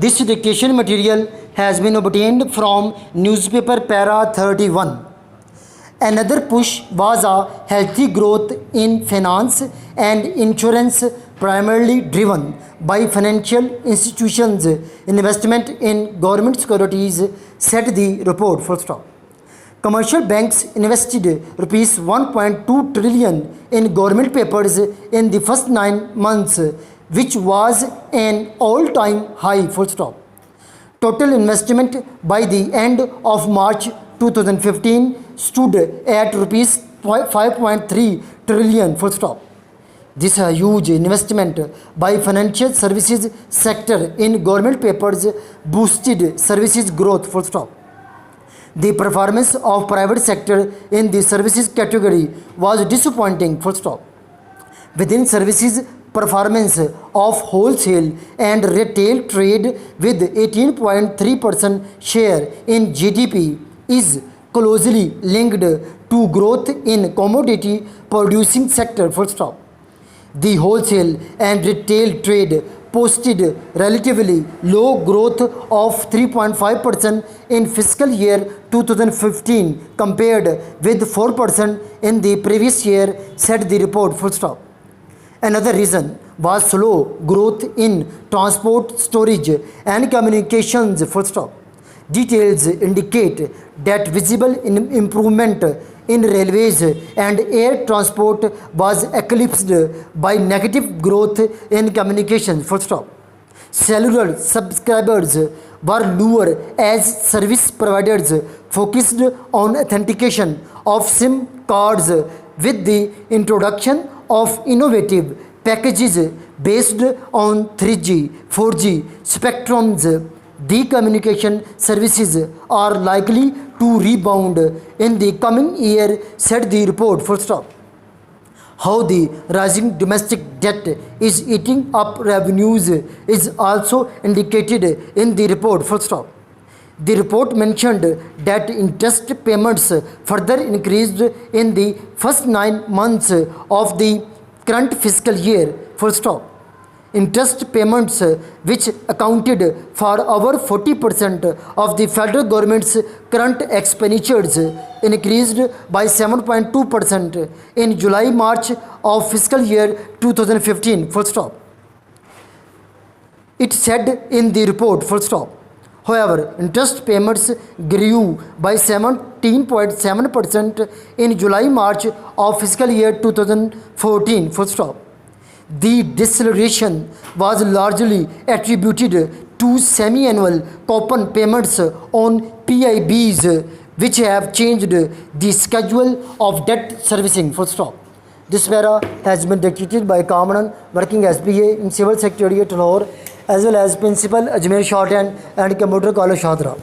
This dictation material has been obtained from newspaper Para 31. Another push was a healthy growth in finance and insurance, primarily driven by financial institutions' investment in government securities, said the report. Full stop. Commercial banks invested rupees 1.2 trillion in government papers in the first 9 months, which was an all-time high. Full stop. Total investment by the end of March 2015 stood at rupees 5.3 trillion. Full stop. This huge investment by financial services sector in government papers boosted services growth. Full stop. The performance of private sector in the services category was disappointing. Full stop. Within services, performance of wholesale and retail trade with 18.3% share in GDP is closely linked to growth in commodity producing sector. Full stop. The wholesale and retail trade posted relatively low growth of 3.5% in fiscal year 2015 compared with 4% in the previous year, said the report. Full stop. Another reason was slow growth in transport, storage and communications. Full stop. Details indicate that visible improvement in railways and air transport was eclipsed by negative growth in communications. Full stop. Cellular subscribers were lower as service providers focused on authentication of SIM cards with the introduction of innovative packages based on 3G, 4G spectrums. The communication services are likely to rebound in the coming year, said the report. Full stop. How the rising domestic debt is eating up revenues is also indicated in the report. Full stop. The report mentioned that interest payments further increased in the first 9 months of the current fiscal year. Full stop. Interest payments, which accounted for over 40% of the federal government's current expenditures, increased by 7.2% in July-March of fiscal year 2015. Full stop. It said in the report. Full stop. However, interest payments grew by 17.7% in July-March of fiscal year 2014. Full stop. The deceleration was largely attributed to semi-annual coupon payments on PIBs, which have changed the schedule of debt servicing. Full stop. This para has been dictated by Kamanan, working as PA in Civil Secretariat, Lahore, as well as Principal Ajmer Shorthand and Computer College, Shahadra.